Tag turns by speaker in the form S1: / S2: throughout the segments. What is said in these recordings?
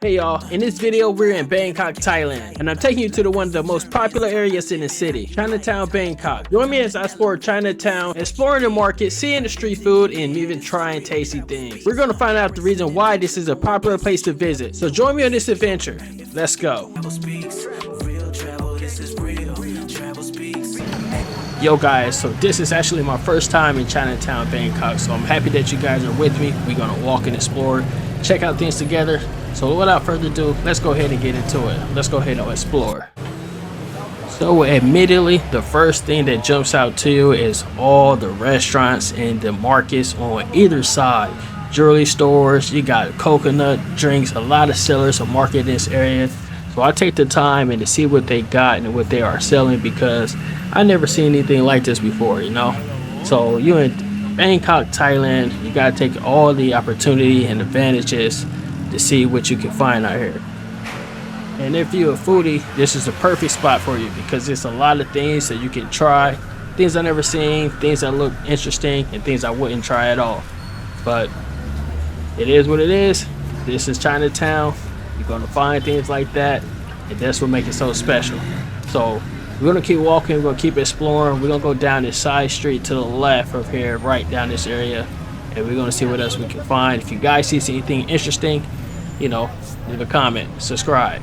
S1: Hey y'all, in this video we're in Bangkok, Thailand, and I'm taking you to one of the most popular areas in the city, Chinatown Bangkok. Join me as I explore Chinatown, exploring the market, seeing the street food, and even trying tasty things. We're going to find out the reason why this is a popular place to visit, so join me on this adventure. Let's go. Yo guys, so this is actually my first time in Chinatown Bangkok, so I'm happy that you guys are with me. We're going to walk and explore, check out things together. So without further ado, let's go ahead and get into it. Let's go ahead and explore. So admittedly, the first thing that jumps out to you is all the restaurants and the markets on either side. Jewelry stores, you got coconut drinks, a lot of sellers of market in this area. So I take the time and to see what they got and what they are selling, because I never seen anything like this before, you know. So you in Bangkok, Thailand, you gotta take all the opportunity and advantages to see what you can find out here. And if you're a foodie, this is the perfect spot for you, because there's a lot of things that you can try, things I never seen, things that look interesting, and things I wouldn't try at all. But it is what it is. This is Chinatown. You're gonna find things like that, and that's what makes it so special. So we're gonna keep walking, we're gonna keep exploring. We're gonna go down this side street to the left of here, right down this area, and we're gonna see what else we can find. If you guys see anything interesting, you know, leave a comment, subscribe.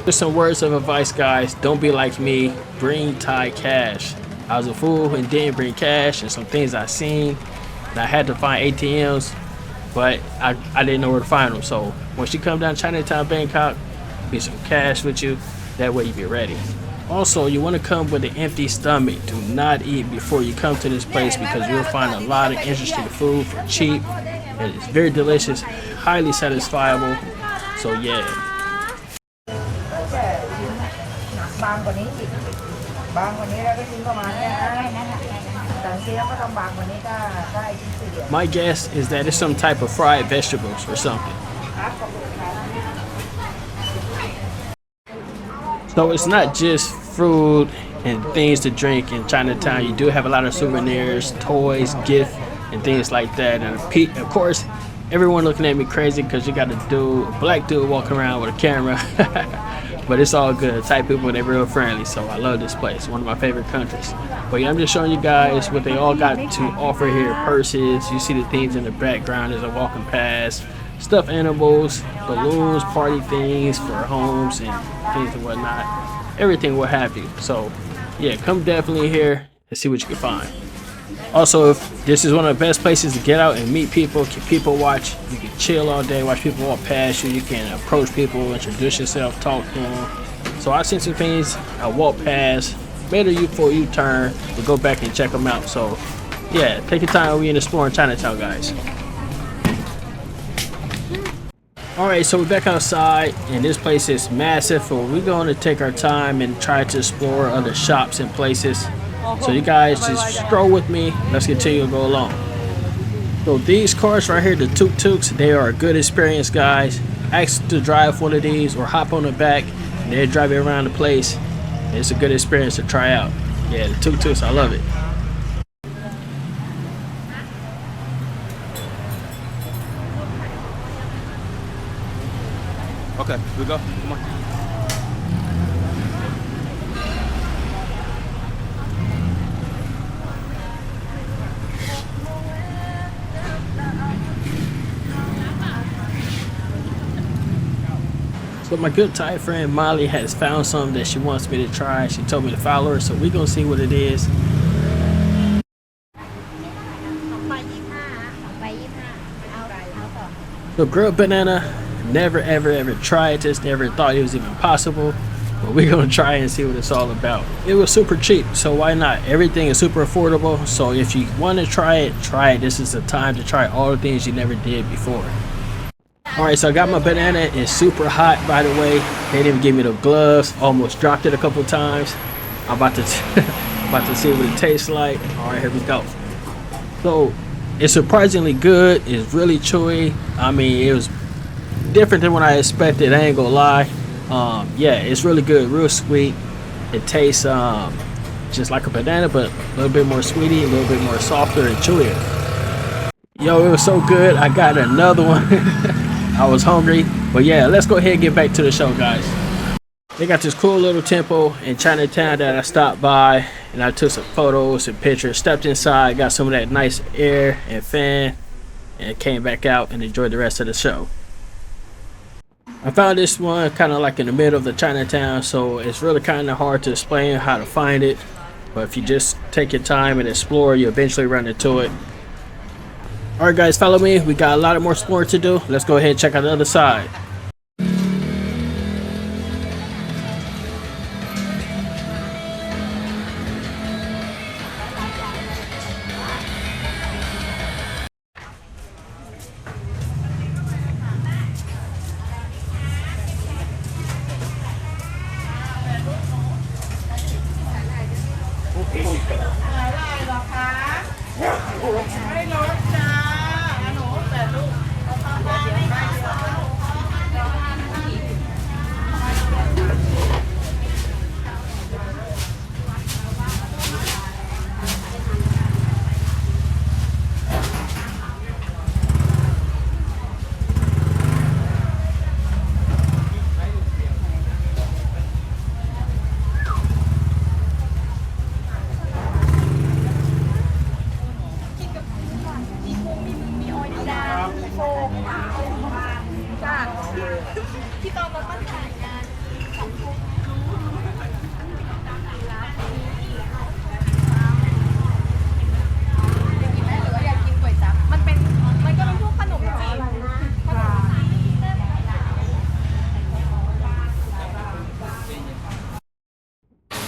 S1: Just some words of advice, guys. Don't be like me. Bring Thai cash. I was a fool and didn't bring cash, and some things I seen, and I had to find ATMs, but I didn't know where to find them. So once you come down Chinatown Bangkok, be some cash with you. That way you be ready. Also, you want to come with an empty stomach. Do not eat before you come to this place, because you'll find a lot of interesting food for cheap, and it's very delicious, highly satisfiable. So yeah. My guess is that it's some type of fried vegetables or something. So it's not just food and things to drink in Chinatown. You do have a lot of souvenirs, toys, gifts, and things like that. And of course, everyone looking at me crazy because you got a black dude walking around with a camera. But it's all good. Thai people, they're real friendly, so I love this place. One of my favorite countries. But yeah, I'm just showing you guys what they all got to offer here. Purses, you see the things in the background as I'm walking past. Stuffed animals, balloons, party things for homes and things and whatnot. Everything what have you. So yeah, come definitely here and see what you can find. Also, if this is one of the best places to get out and meet people, people watch. You can chill all day, watch people walk past you. You can approach people, introduce yourself, talk to them. So I've seen some things I walk past, made a U-turn to go back and check them out. So yeah, take your time. We're exploring Chinatown, guys. Alright, so we're back outside, and this place is massive, so we're going to take our time and try to explore other shops and places. So you guys just stroll with me. Let's continue to go along. So these cars right here, the tuk-tuks, they are a good experience, guys. Ask to drive one of these or hop on the back, and they'll drive you around the place. It's a good experience to try out. Yeah, the tuk-tuks, I love it.
S2: Okay, we go. Come on.
S1: So my good Thai friend Molly has found something that she wants me to try. She told me to follow her, so we're gonna see what it is. So grilled banana, never ever tried this, never thought it was even possible, but we're gonna try and see what it's all about. It was super cheap, so why not? Everything is super affordable, so if you want to try it. This is the time to try all the things you never did before. Alright, so I got my banana. It's super hot, by the way. They didn't give me the gloves. Almost dropped it a couple times. I'm about to about to see what it tastes like. Alright, here we go. So it's surprisingly good. It's really chewy. I mean, it was different than what I expected, I ain't gonna lie. Yeah, it's really good, real sweet. It tastes just like a banana, but a little bit more sweetie, a little bit more softer and chewier. Yo, it was so good. I got another one. I was hungry. But yeah, let's go ahead and get back to the show, guys. They got this cool little temple in Chinatown that I stopped by, and I took some photos and pictures, stepped inside, got some of that nice air and fan, and came back out and enjoyed the rest of the show. I found this one kind of like in the middle of the Chinatown, so it's really kind of hard to explain how to find it. But if you just take your time and explore, you eventually run into it. Alright guys, follow me. We got a lot of more exploring to do. Let's go ahead and check out the other side.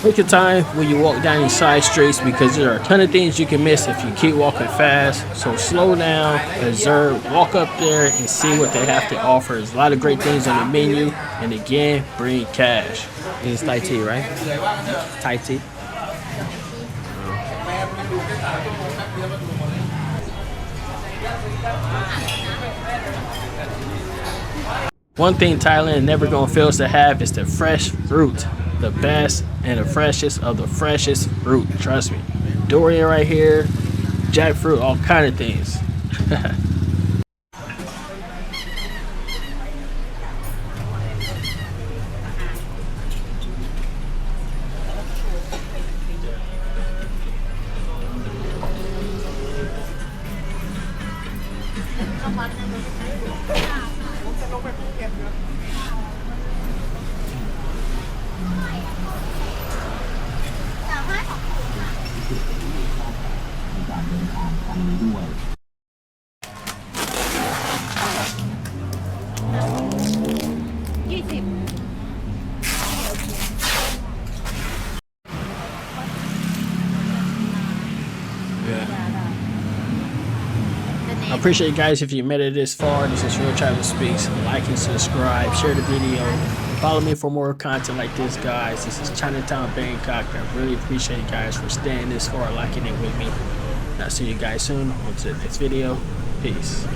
S1: Take your time when you walk down these side streets because there are a ton of things you can miss if you keep walking fast. So slow down, observe, walk up there and see what they have to offer. There's a lot of great things on the menu, and again, bring cash.
S2: It's Thai tea, right? Thai tea.
S1: One thing Thailand never gonna fail to have is the fresh fruit. The best and the freshest of the freshest fruit. Trust me. Durian right here, jackfruit, all kind of things. I appreciate you guys if you made it this far. This is Real Travel Speaks. Like and subscribe, share the video, follow me for more content like this, guys. This is Chinatown Bangkok. I really appreciate you guys for staying this far, liking it with me. And I'll see you guys soon on to the next video. Peace.